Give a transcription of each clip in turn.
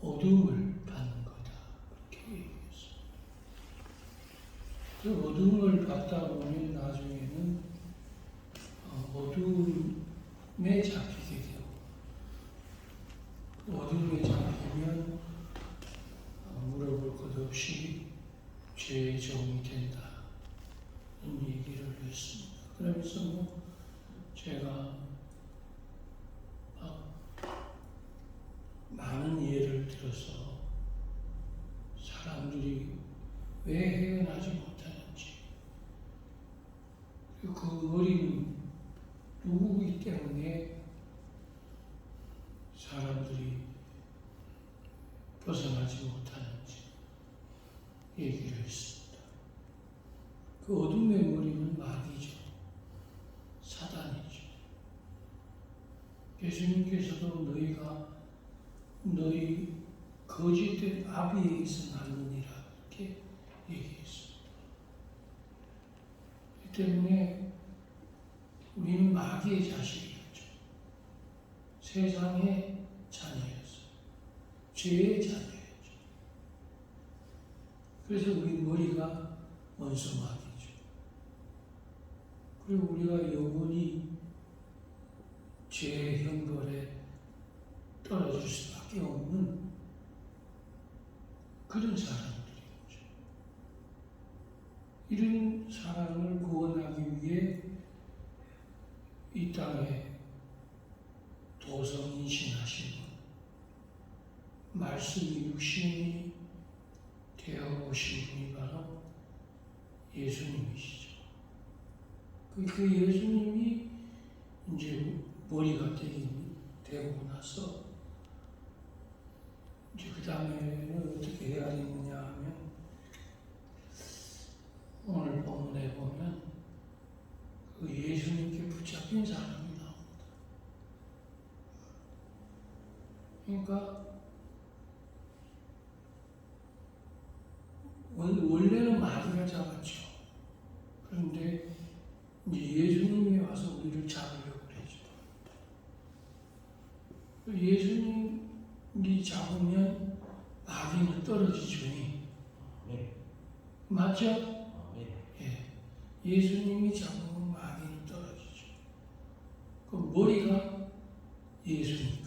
어둠을 받는 거다. 그렇게 얘기했어요. 그 어둠을 받다 보면 나중에는 어둠에 잡히게 되고, 어둠에 잡히면 물어볼 것 없이 죄의 종이 된다. 이런 얘기를 했습니다. 그러면서 제가 많은 예를 들어서 사람들이 왜 헤어나지 못하는지, 그리고 그 어린 누구이기 때문에 사람들이 벗어나지 못하는지 얘기를 했습니다. 그 어둠의 머리는 마귀죠. 사단이죠. 예수님께서도 너희 거짓된 아비에게서 났느니라 이렇게 얘기했습니다. 이 때문에 우리는 마귀의 자식이었죠. 세상의 자녀였어요. 죄의 자녀였죠. 그래서 우리 머리가 원수 마귀죠. 그리고 우리가 영원히 죄의 형벌에 떨어질 수밖에 없는 그런 사람들이었죠. 이런 사람을 구원하기 위해 이 땅에 도성인신하신 분, 말씀이 육신이 되어 오신 분이 바로 예수님이시죠. 그 예수님이 이제 머리가 되고 나서 이제 그 다음에는 어떻게 해야 되느냐 하면, 오늘 본문에 보면 그 예수님께 붙잡힌 사람이 나옵니다. 그러니까 원래는 마귀가 잡았죠. 그런데 이제 예수님이 와서 우리를 잡으려고 그러죠. 예수님이 잡으면 마귀는 떨어지죠. 네. 맞죠? 네. 예. 예수님이 잡으면 마귀는 떨어지죠. 그 머리가 예수니까.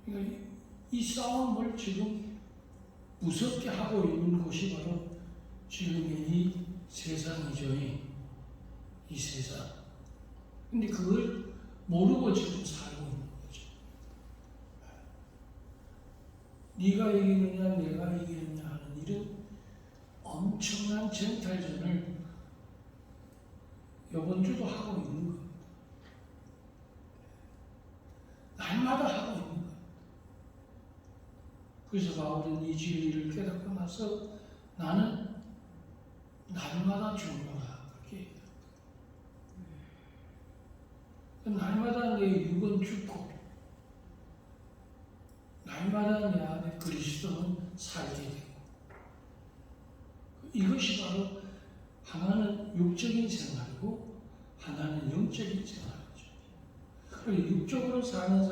그러니까 이 싸움을 지금 무섭게 하고 있는 곳이 바로 지금 이 세상이죠. 이 세상. 근데 그걸 모르고 지금 살고 있는 거죠. 네가 이기느냐 내가 이기느냐 하는 이런 엄청난 쟁탈전을 이번 주도 하고 있는 겁니다. 날마다 하고 있는 겁니다. 그래서 바울은 이 진리를 깨닫고 나서 나는 날마다 죽노라 그렇게 얘기합니다. 날마다 내 육은 죽고 날마다 내 안에 그리스도는 살게 되고, 이것이 바로 하나는 육적인 생활이고 하나는 영적인 생활이죠. 그리고 육적으로 사는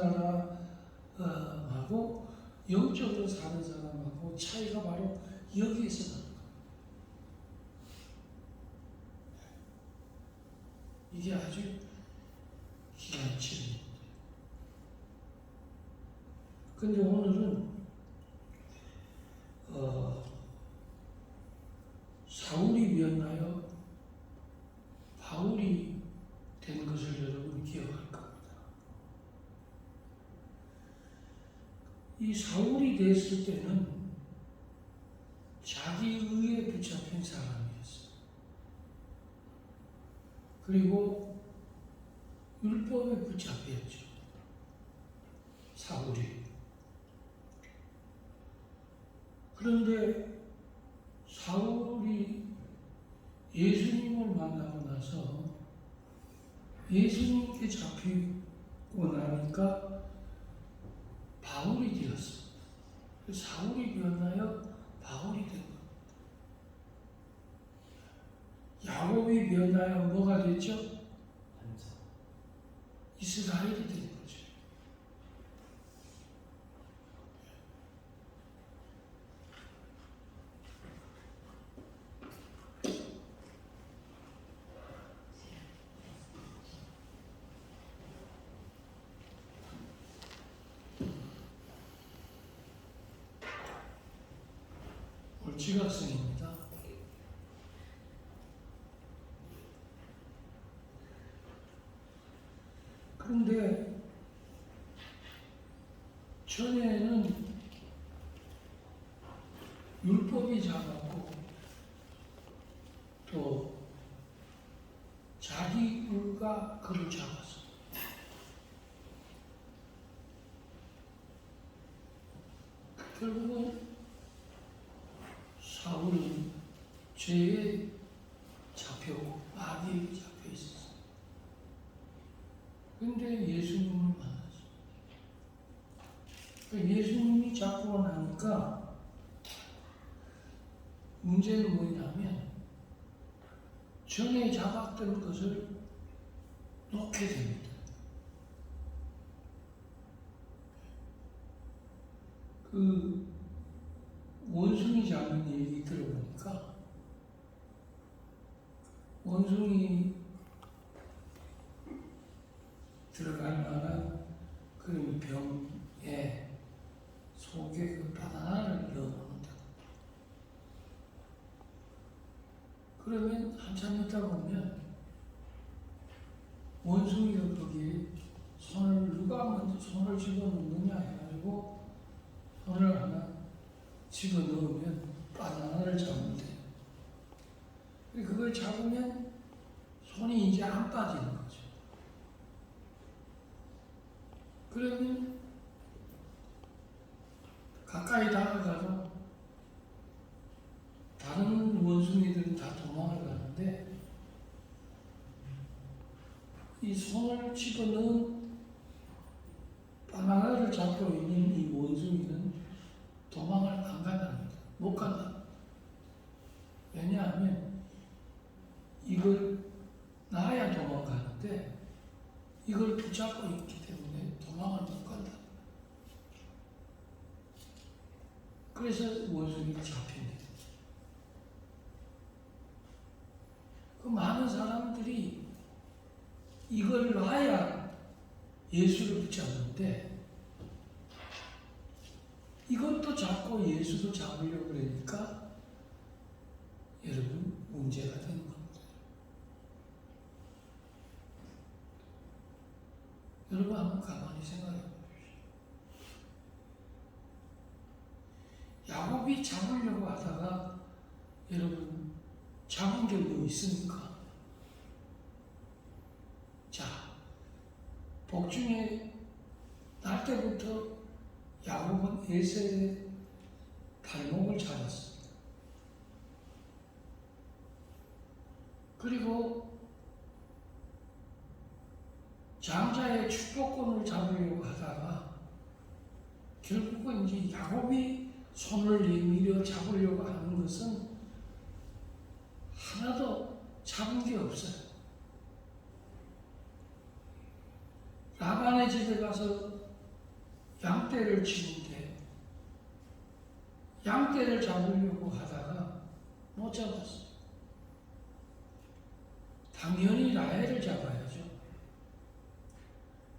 사람하고 영적으로 사는 사람하고 차이가 바로 여기에서 나는 거예요. 이게 아주 기가 차집니다. 근데 오늘은 사울이 되었나요? 바울이 된 것을 여러분 기억할 겁니다. 이 사울이 됐을 때는 자기 의에 붙잡힌 사람이었어요. 그리고 율법에 붙잡혔죠. 사울이. 그런데 사울이 예수님을 만나고 나서 예수님께 잡히고 나니까 바울이 되었습니다. 사울이 되었나요? 바울이 된 겁니다. 야곱이 되었나요? 뭐가 됐죠? 이스라엘이 된 거죠. 지각성입니다. 그런데 전에는 율법이 작았고 또 자기 부가 그를 잡았어. 결국은 사울은 죄에 잡혀고 마귀에 잡혀 있었어. 근데 예수님을 만났어. 예수님이 잡고 나니까 문제는 뭐냐면 전에 잡았던 것을 놓게 됩니다. 그 원숭이 잡는 얘기 들어보니까 원숭이 들어갈 만한 그런 병에 속에 그 바나나를 넣어놓는다. 그러면 한참 있다 보면 원숭이가 거기에 손을 누가 먼저 손을 집어넣느냐 해가지고 손을 하나 집어넣으면 바나나를 잡으면 돼요. 그걸 잡으면 손이 이제 안 빠지는 거죠. 그러면 가까이 다가가서 다른 원숭이들은 다 도망을 가는데 이 손을 집어넣은 바나나를 잡고 있는 이 원숭이는 도망을 안 간답니다. 못 간다. 왜냐하면 이걸 나야 도망가는데 이걸 붙잡고 있기 때문에 도망을 못 간다. 그래서 원숭이가 잡힌다. 그 많은 사람들이 이걸 놔야 예수를 붙잡는데 이것도 잡고 예수도 잡으려고 그러니까 여러분 문제가 되는 겁니다. 여러분 한번 가만히 생각해 보십시오. 야곱이 잡으려고 하다가 여러분 잡은 게 뭐 있습니까? 자, 복중에 날 때부터 야곱은 에셀의 발목을 잡았습니다. 그리고 장자의 축복권을 잡으려고 하다가 결국은 이제 야곱이 손을 내밀어 잡으려고 하는 것은 하나도 잡은 게 없어요. 라반의 집에 가서 양떼를 치는데 양떼를 잡으려고 하다가 못 잡았어요. 당연히 라헬을 잡아야죠.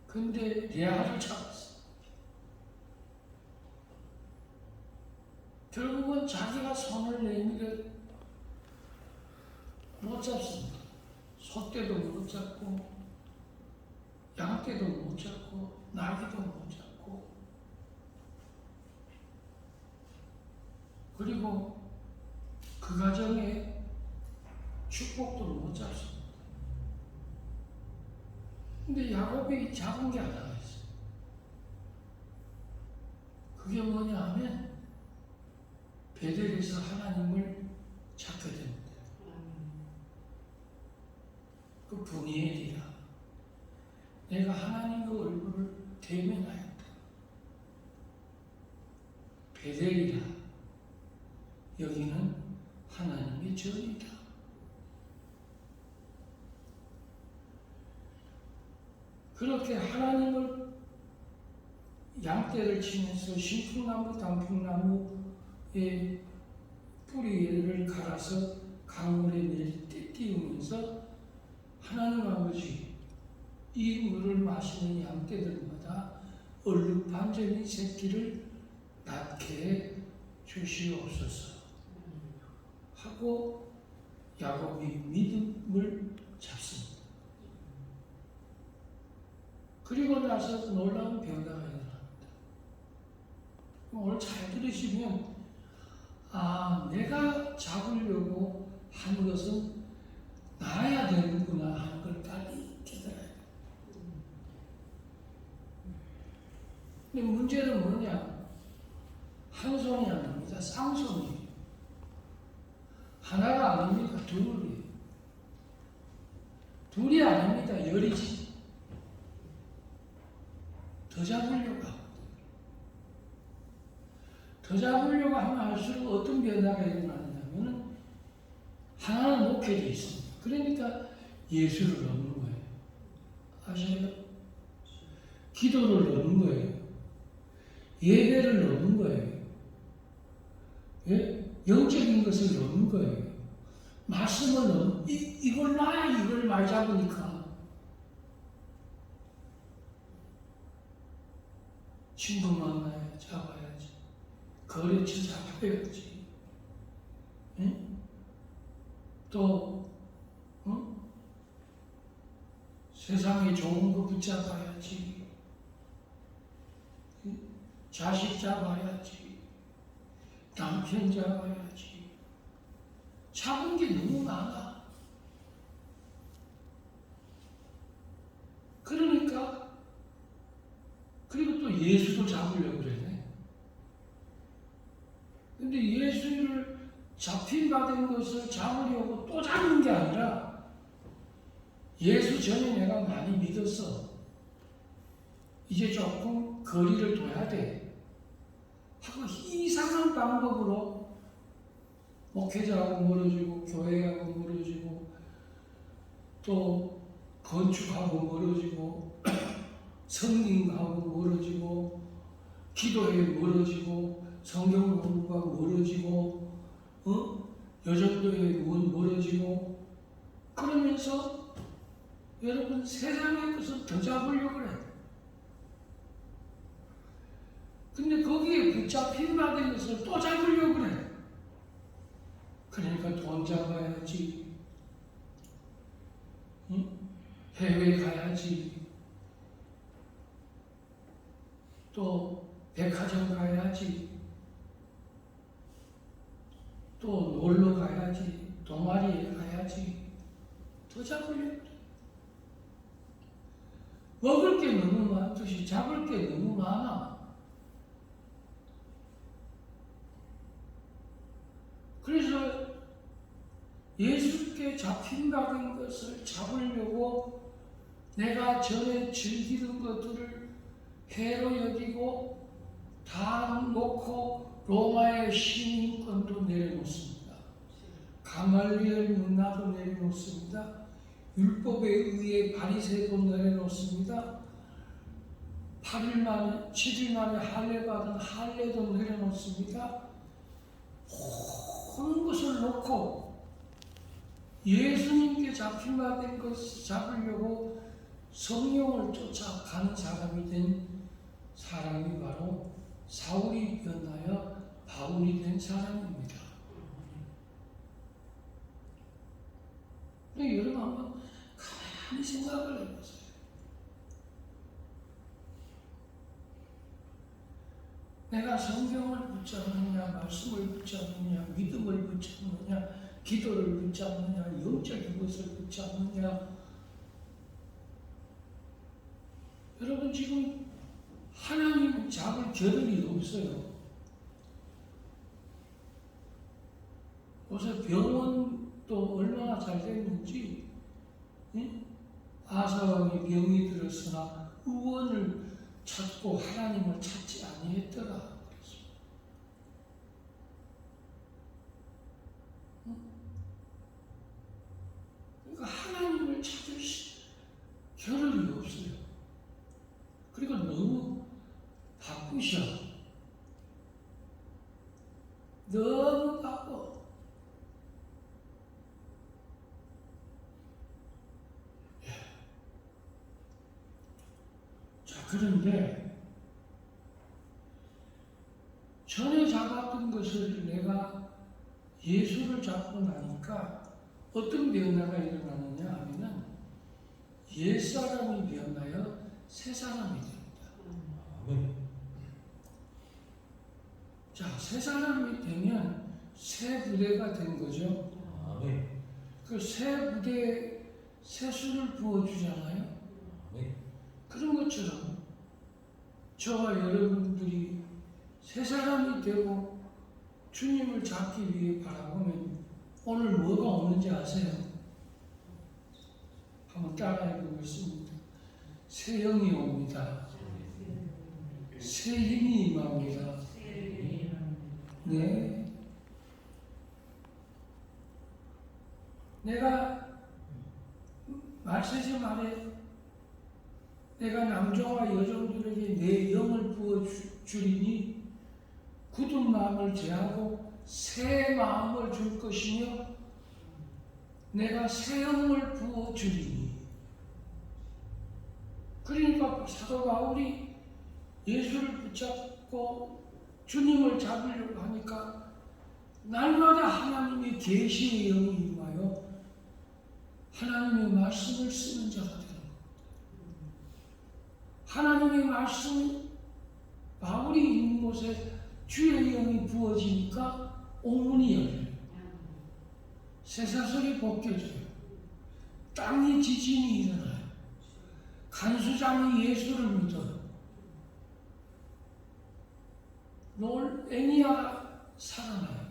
근데 레아를 잡았어요. 결국은 자기가 손을 내밀어 못 잡습니다. 소떼도 못 잡고 양떼도 못 잡고 나귀도 못 잡고 그리고 그 가정에 축복도 못 잡습니다. 근데 야곱이 잡은 게 하나가 있어요. 그게 뭐냐 하면 베델에서 하나님을 찾게 됩니다. 그 분이엘이라 내가 하나님의 얼굴을 대면하였다. 베델이라 여기는 하나님의 전이다. 그렇게 하나님을 양떼를 치면서 신풍나무 단풍나무의 뿌리를 갈아서 강물에 띄우면서 하나님 아버지 이 물을 마시는 양떼들마다 얼룩반전이 새끼를 낳게 주시옵소서. 하고 야곱이 믿음을 잡습니다. 그리고 나서 놀라운 변화가 일어납니다. 오늘 잘 들으시면 내가 잡으려고 한 것은 나야 되는구나 하는 걸 빨리 깨달아요. 근데 문제는 뭐냐? 한 손이 아닙니다. 쌍손이에요. 하나가 아닙니다. 둘이에요. 둘이 아닙니다. 열이지. 더 잡으려고 하거든. 더 잡으려고 하면 할수록 어떤 변화가 일어나냐면 하나는 목회돼 있습니다. 그러니까 예수를 넣는 거예요. 아시나요? 기도를 넣는 거예요. 예배를 넣는 거예요. 예? 영적인 것을 넣는 거예요. 말씀을 넣는, 이걸 놔야 이걸 많이 잡으니까. 친구 만나야 잡아야지. 거래처 잡아야지. 예? 또, 세상에 좋은 거 붙잡아야지. 자식 잡아야지. 남편 잡아야지. 잡은 게 너무 많아. 그러니까, 그리고 또 예수도 잡으려고 그러네. 근데 예수를 잡힌 받은 것을 잡으려고 또 잡는 게 아니라 예수 전에 내가 많이 믿었어. 이제 조금 거리를 둬야 돼. 하고 이상한 방법으로 목회자하고 멀어지고 교회하고 멀어지고 또 건축하고 멀어지고 성경하고 멀어지고 기도에 멀어지고 성경 공부가 멀어지고 여정도에 멀어지고 그러면서 여러분 세상의 것을 더 잡으려고 그래. 근데 거기에 붙잡힌 받은 것을 또 잡으려고 그래. 그러니까 돈 잡아야지. 해외 가야지. 또 백화점 가야지. 또 놀러 가야지. 동아리에 가야지. 더 잡으려고 그래. 먹을 게 너무 많듯이 잡을 게 너무 많아. 그래서 예수께 잡힌 받은 것을 잡으려고 내가 전에 즐기던 것들을 해로 여기고 다 놓고 로마의 시민권도 내려놓습니다. 가말리엘 문화도 내려놓습니다. 율법에 의해 바리새도 내려놓습니다. 8일 만에 7일 만에 할례 받은 할례도 내려놓습니다. 모든 것을 놓고 예수님께 잡힌 받은 것을 잡으려고 성령을 쫓아가는 사람이 된 사람이 바로 사울이 변하여 바울이 된 사람입니다. 근데 여러분 한번 가만히 생각을 해보세요. 내가 성경을 붙잡느냐, 말씀을 붙잡느냐, 믿음을 붙잡느냐, 기도를 붙잡느냐, 영적인 것을 붙잡느냐. 여러분 지금 하나님 잡을 겨를이 없어요. 요새 병원도 얼마나 잘 됐는지, 아사왕이 병이 들었으나 의원을 찾고 하나님을 찾지 아니했더라. 그러니까 하나님을 찾을 겨를이 없어요. 그리고 너무 바쁘셔. 너무 바빠. 자, 그런데 전에 잡았던 것을 내가 예수를 잡고 나니까 어떤 변화가 일어나느냐 하면은 옛사람이 변하여 새사람이 됩니다. 아멘. 자, 새사람이 되면 새 부대가 된 거죠. 아멘. 그 새 부대에 새수를 부어주잖아요. 아멘. 그런 것처럼 저와 여러분들이 새 사람이 되고 주님을 잡기 위해 바라보면 오늘 뭐가 오는지 아세요? 한번 따라해 보겠습니다. 새 영이 옵니다. 새 힘이 임합니다. 네. 내가 말세지 말에 내가 남자와 여종들에게 내 영을 부어주리니 굳은 마음을 제하고 새 마음을 줄 것이며 내가 새 영을 부어주리니. 그러니까 사도 바울이 예수를 붙잡고 주님을 잡으려고 하니까 날마다 하나님의 계시의 영이 임하여 하나님의 말씀을 쓰는 자가 되는 겁니다. 하나님의 말씀, 바울이 있는 곳에 주의 영이 부어지니까 옥문이 열려요. 쇠사슬이 벗겨져요. 땅이 지진이 일어나요. 간수장이 예수를 믿어요. 애니야 살아나요.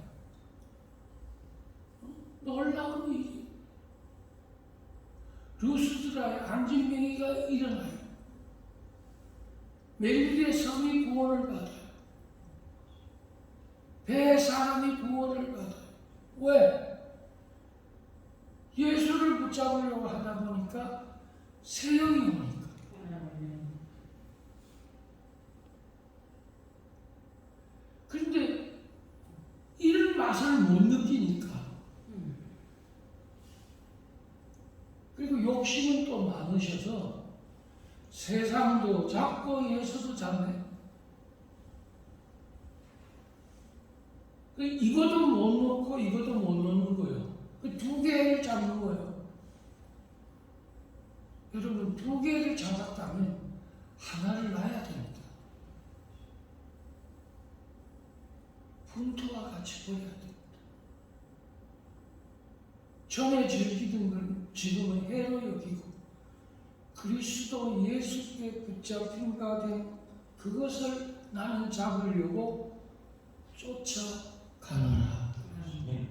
놀라운 일이. 루스드라의 안진뱅이가 일어나요. 멜리의 성이 구원을 받아요. 배의 사람이 구원을 받아요. 왜? 예수를 붙잡으려고 하다 보니까 새 영이 오니까. 그런데 이런 맛을 못 느끼니까. 그리고 욕심은 또 많으셔서 세상도 잡고 예수도 잡네. 이것도 못 놓고 이것도 못 놓는 거예요. 그 두 개를 잡는 거예요. 여러분, 두 개를 잡았다면 하나를 놔야 됩니다. 분투와 같이 버려야 됩니다. 전에 즐기던 걸 지금은 해로 여기고 그리스도 예수께 붙잡힌 바 된 그것을 나는 잡으려고 쫓아가노라. 아멘.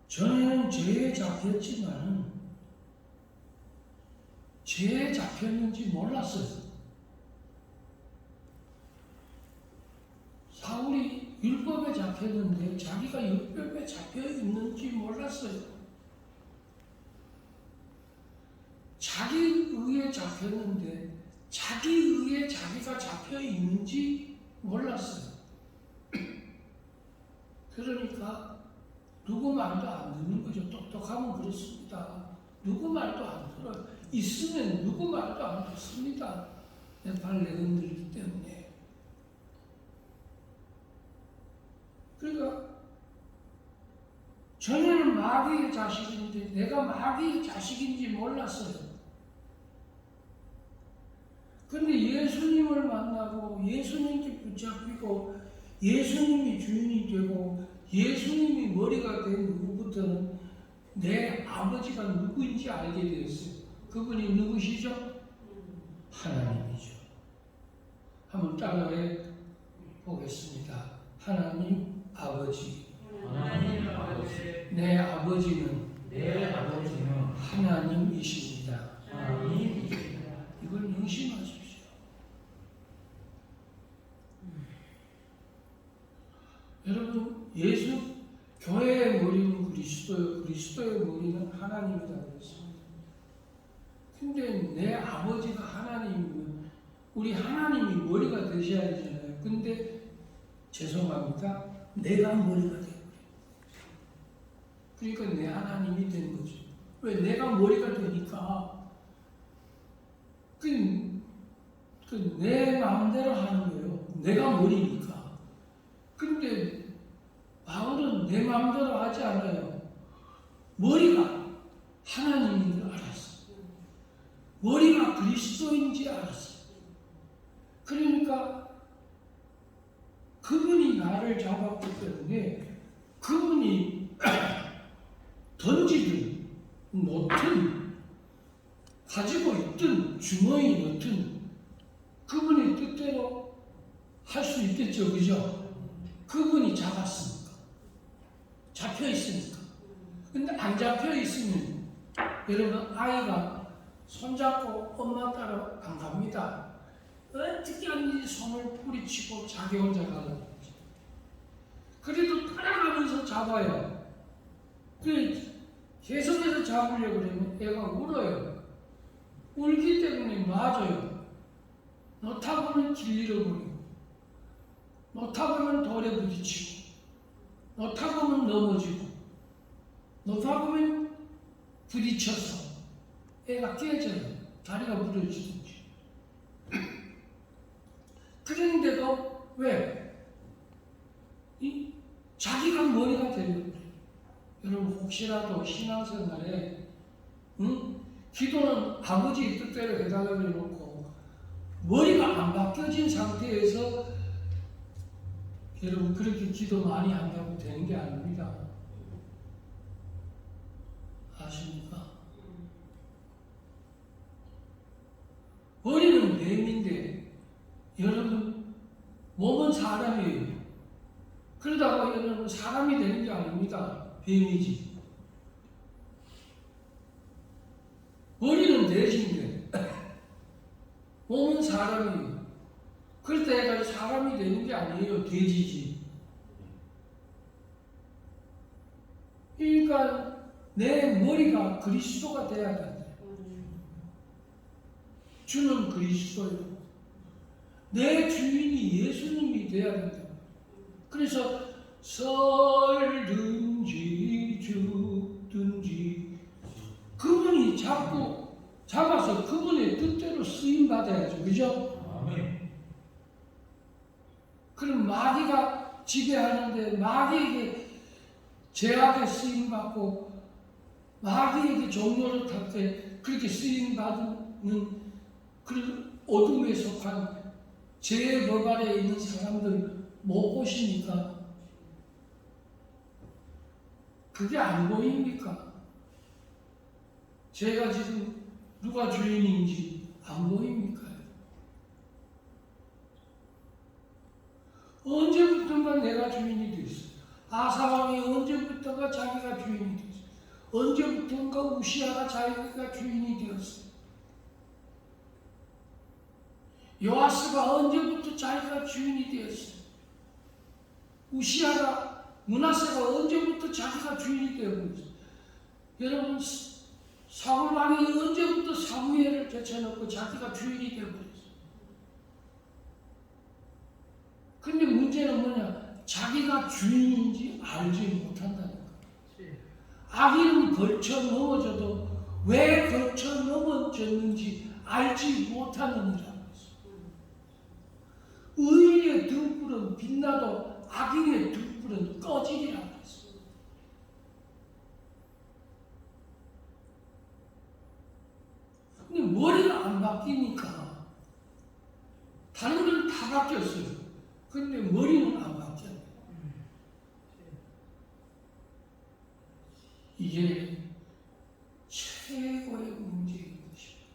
전에는 죄에 잡혔지만 죄에 잡혔는지 몰랐어요. 사울이 율법에 잡혔는데 자기가 율법에 잡혀 있는지 몰랐어요. 자기 의에 잡혔는데 자기 의에 자기가 잡혀 있는지 몰랐어요. 그러니까 누구 말도 안 듣는 거죠. 똑똑하면 그렇습니다. 누구 말도 안 들어요. 있으면 누구 말도 안 듣습니다. 내 발 내건들기 때문에. 그러니까 전에는 마귀의 자식인데 내가 마귀의 자식인지 몰랐어요. 근데 예수님을 만나고 예수님께 붙잡히고 예수님이 주인이 되고 예수님이 머리가 된 후부터는 내 아버지가 누구인지 알게 되었어요. 그분이 누구시죠? 하나님이죠. 한번 따라해 보겠습니다. 하나님 아버지. 하나님 아버지. 내 아버지는 하나님이십니다. 하나님이십니다. 이걸 명심하십시오. 여러분, 예수 교회의 머리는 그리스도요, 그리스도의 머리는 하나님이다 그랬습니다. 근데 내 아버지가 하나님이면 우리 하나님이 머리가 되셔야 되잖아요. 근데 죄송합니다. 내가 머리가 돼요. 그러니까 내 하나님이 된 거죠. 왜? 내가 머리가 되니까. 내 마음대로 하는 거예요. 내가 머리니까. 근데 바울은 내 마음대로 하지 않아요. 머리가 하나님인 줄 알았어. 머리가 그리스도인지 알았어. 그러니까 그분이 나를 잡았기 때문에 그분이 던지든 놓든 가지고 있든 주머니에 넣든 그분의 뜻대로 할 수 있겠죠. 그죠? 그분이 잡았으니까. 잡혀 있으니까. 근데 안 잡혀 있으면 여러분 아이가 손잡고 엄마 따라 안 갑니다. 어떻게 하는지 손을 뿌리치고 자기 혼자 가는 그래도 따라가면서 잡아요. 계속해서 잡으려고 그러면 애가 울어요. 울기 때문에 놔줘요. 놓다보면 길 잃어버리고, 놓다보면 돌에 부딪히고, 놓다보면 넘어지고, 놓다보면 부딪혀서 애가 깨져요. 다리가 부러지든지. 그런데도 왜? 자기가 머리가 되려고 그래요. 여러분 혹시라도 신앙생활에 기도는 아버지 뜻대로 해달라고 해놓고 머리가 안 바뀌어진 상태에서 여러분 그렇게 기도 많이 한다고 되는 게 아닙니다. 아십니까? 머리는 뱀인데 여러분 몸은 사람이에요. 그러다가 여러분 사람이 되는 게 아닙니다. 뱀이지. 머리는 돼지인데 몸은 사람이에요. 그럴 때 사람이 되는 게 아니에요. 돼지지. 그러니까 내 머리가 그리스도가 돼야 된다. 주는 그리스도예요. 내 주인이 예수님이 돼야 된다. 그래서 설든지 죽든지 그분이 자꾸 잡아서 그분의 뜻대로 쓰임 받아야죠. 그죠? 아멘. 그럼 마귀가 지배하는데 마귀에게 죄악에 쓰임 받고 마귀에게 종로를 탈 때 그렇게 쓰임 받는 그 어둠에 속한 죄의 법 아래에 있는 사람들 못 보십니까? 그게 안 보입니까? 제가 지금 누가 주인인지 안 보입니까? 언제부턴가 내가 주인이 됐어. 아사왕이 언제부턴가 자기가 주인이 됐어. 언제부턴가 우시아가 자기가 주인이 되었어. 요아스가 언제부터 자기가 주인이 되었어. 우시아가 므낫세가 언제부터 자기가 주인이 되어버렸어. 여러분 사울 왕이 언제부터 사무엘을 제쳐놓고 자기가 주인이 되어버렸어. 근데 문제는 뭐냐? 자기가 주인인지 알지 못한다는 거야. 악인은 걸쳐 넘어져도 왜 걸쳐 넘어졌는지 알지 못하는 이라고 했어. 의인의 등불은 빛나도 악인의 등불은 꺼지리라고 했어. 근데 머리가 안 바뀌니까 다른 건 다 바뀌었어요. 근데 머리는 안 바뀌어요. 이게 최고의 문제인 것입니다.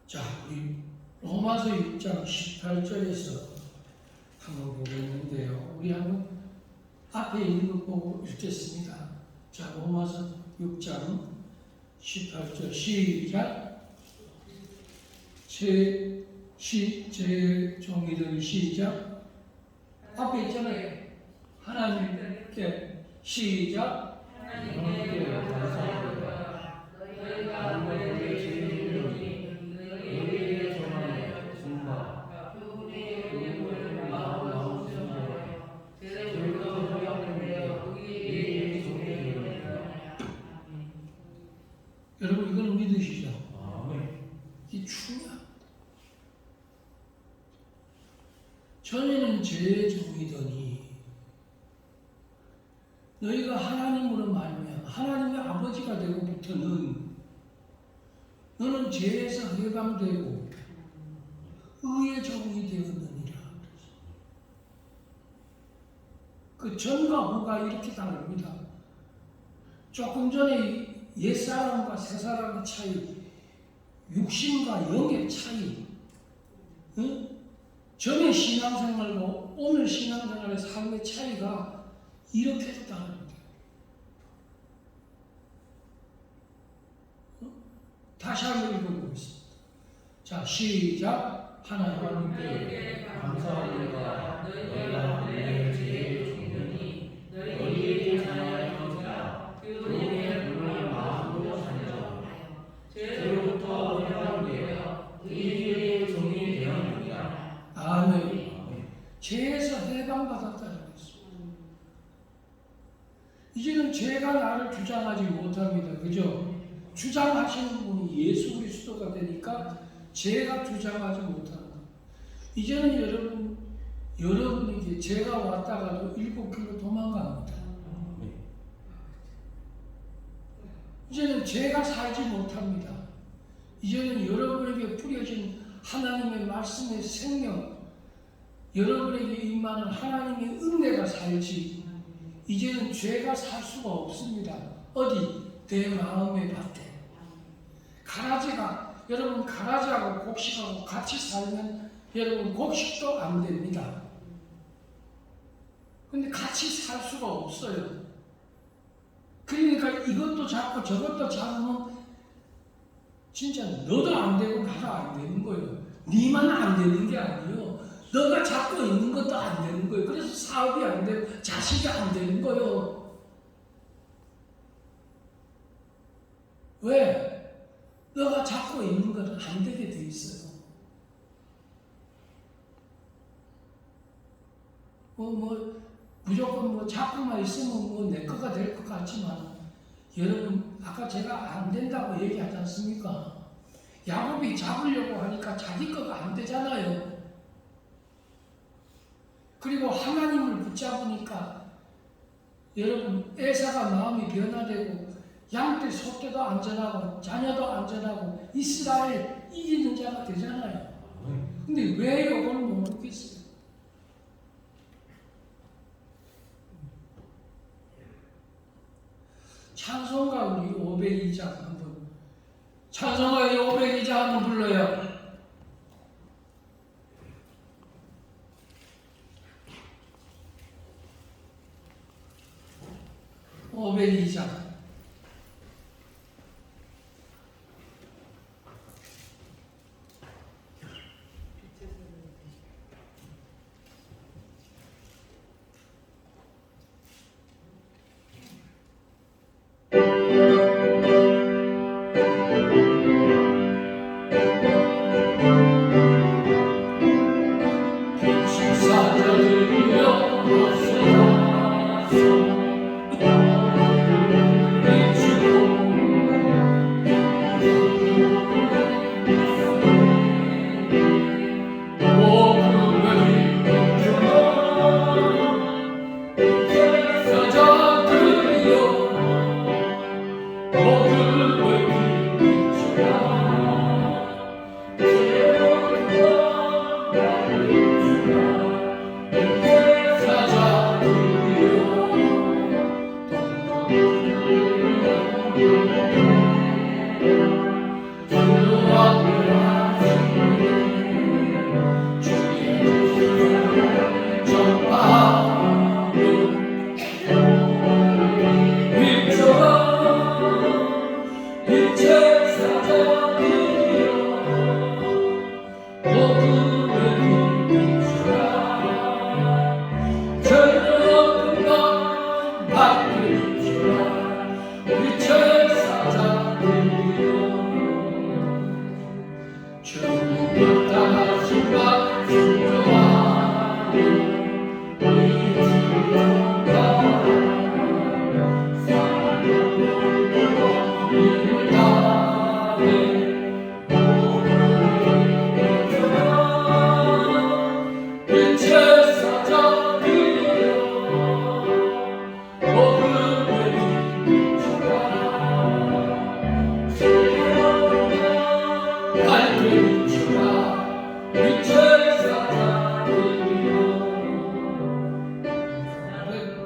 자, 우리 로마서 6장 18절에서 한번 보겠는데요. 우리 한번 앞에 있는 거 보고 읽겠습니다. 자, 로마서 6장 18절 시작. 제 종이들 시작. 앞에 있잖아요. 하나님께 시작. 하나님께 감사합니다. 너희가 너희의 죄인이니 너희의 전하여 준다. 그분의 영혼을 마음으로 주셨나요. 제대로 허락되어 우리의 종이 되었나요. 죄의 종이더니 너희가 하나님으로 말미암아 하나님의 아버지가 되고부터는 너는 죄에서 해방되고 의의 종이 되었느니라. 그 전과 후가 이렇게 다릅니다. 조금 전에 옛사람과 새사람의 차이, 육신과 영의 차이, 전의 신앙생활과 오늘 신앙생활의 삶의 차이가 이렇게도 다릅니다. 다시 한번 읽어보겠습니다. 자, 시작. 하나님께 감사합니다. 너희가 내 죄의 종이니 너희에게 자녀이니라 교훈의 물을 마음으로 살려 죄로부터 해방되어 의의 종이 되었느니라. 아멘. 죄에서 해방받았다는 것입니다. 이제는 죄가 나를 주장하지 못합니다. 그죠? 주장하시는 분이 예수 그리스도가 되니까 죄가 주장하지 못하는 거예요. 이제는 여러분에게 죄가 왔다가도 7길로 도망갑니다. 이제는 죄가 살지 못합니다. 이제는 여러분에게 뿌려진 하나님의 말씀의 생명, 여러분에게 임하는 하나님의 은혜가 살지, 이제는 죄가 살 수가 없습니다. 어디? 내 마음의 밭에. 가라지가, 여러분 가라지하고 곡식하고 같이 살면 여러분 곡식도 안 됩니다. 근데 같이 살 수가 없어요. 그러니까 이것도 잡고 저것도 잡으면 진짜 너도 안 되고 나도 안 되는 거예요. 니만 안 되는 게 아니에요. 너가 잡고 있는 것도 안 되는 거예요. 그래서 사업이 안 되고 자식이 안 되는 거예요. 왜? 너가 잡고 있는 것은 안 되게 돼 있어요. 무조건 잡고만 있으면 내 거가 될 것 같지만, 여러분, 아까 제가 안 된다고 얘기하지 않습니까? 야곱이 잡으려고 하니까 자기 거가 안 되잖아요. 그리고 하나님을 붙잡으니까, 여러분, 에사가 마음이 변화되고, 양떼 소떼도 안전하고 자녀도 안전하고 이스라엘 이기는 자가 되잖아요. 근데 왜 이걸 못 먹겠어요? 찬송가 우리 502장 한번, 찬송가 502장 한번 불러요. 502장.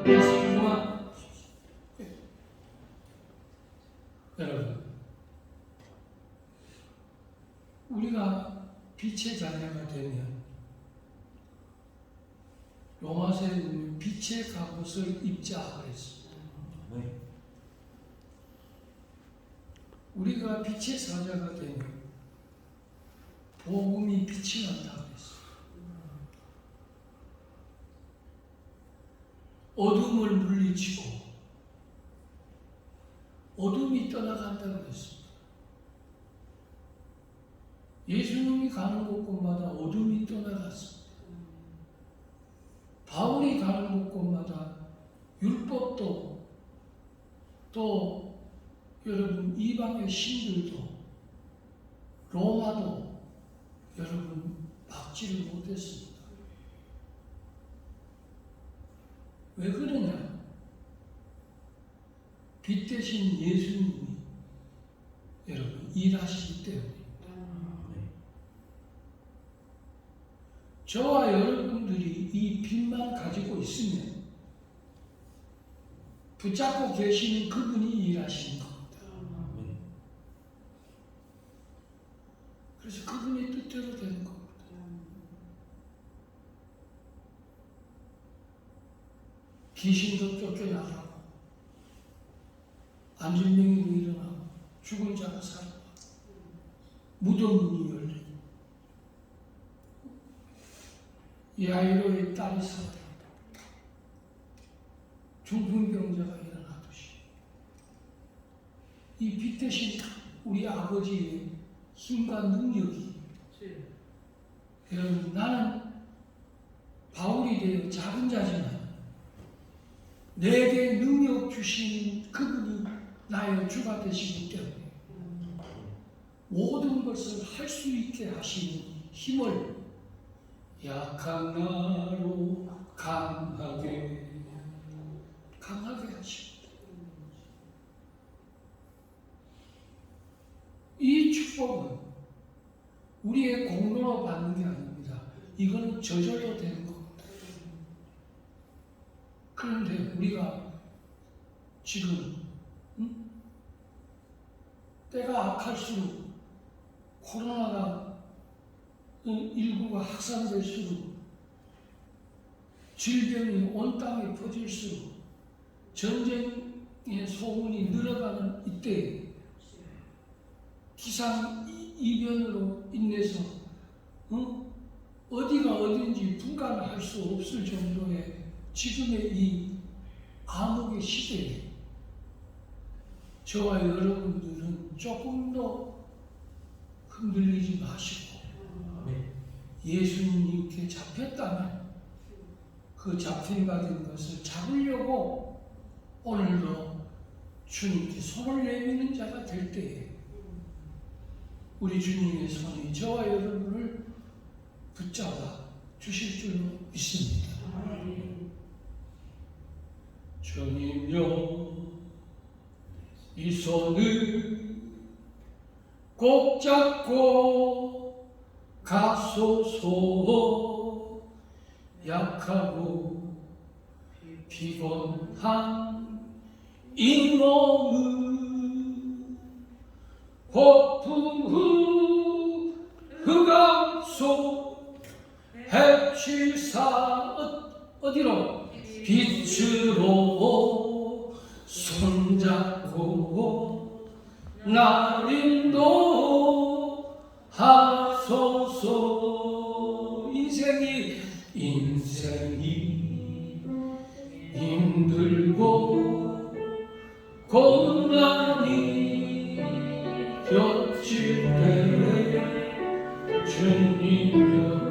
그만. 여러분, 우리가 빛의 자녀가 되면 로마서에 보면 빛의 갑옷을 입자 그랬습니다. 우리가 빛의 사자가 되면 복음이 빛이 난다 그랬습니다. 어둠을 물리치고 어둠이 떠나간다 그랬습니다. 예수님이 가는 곳곳마다 어둠이 떠나갔습니다. 바울이 가는 곳곳마다 율법도 또 여러분 이방의 신들도 로마도 여러분 막지를 못했습니다. 왜 그러냐? 빛 대신 예수님이 여러분 일하시기 때문입니다. 저와 여러분들이 이 빛만 가지고 있으면 붙잡고 계시는 그분이 일하시는 겁니다. 그래서 그분의 뜻대로 되는 겁니다. 귀신도 쫓겨나가고 안진병이도 일어나고 죽은 자가 살아나고 무덤 문이 열리고 야이로의 딸이 살아나고 중풍병자가 일어나듯이 이 빛 대신 우리 아버지의 힘과 능력이 여러분 나는 바울이 되어 작은 자지만 내게 능력 주신 그분이 나의 주가 되시기 때문에 모든 것을 할 수 있게 하시는 힘을 약한 나로 강하게 하십니다. 이 축복은 우리의 공로로 받는 게 아닙니다. 이건 저절로 되는 겁니다. 그런데 우리가 지금 때가 악할수록 코로나가 19가 확산될수록 질병이 온 땅에 퍼질수록 전쟁의 소문이 늘어가는 이때 기상 이변으로 인해서 어디가 어딘지 분간할 수 없을 정도의 지금의 이 암흑의 시대에 저와 여러분들은 조금도 흔들리지 마시고 예수님께 잡혔다면 그 잡힌받은 것을 잡으려고 오늘도 주님께 손을 내미는 자가 될 때에 우리 주님의 손이 저와 여러분을 붙잡아 주실 줄로 믿습니다. 주님여 이 손을 꼭 잡고 가소서. 약하고 피곤한 이 몸은 폭풍 후 흑암 속 햇칠사 어디로 빛으로 손잡고 날 인도하소서. 인생이 힘들고 고난이 겹칠 때 주님여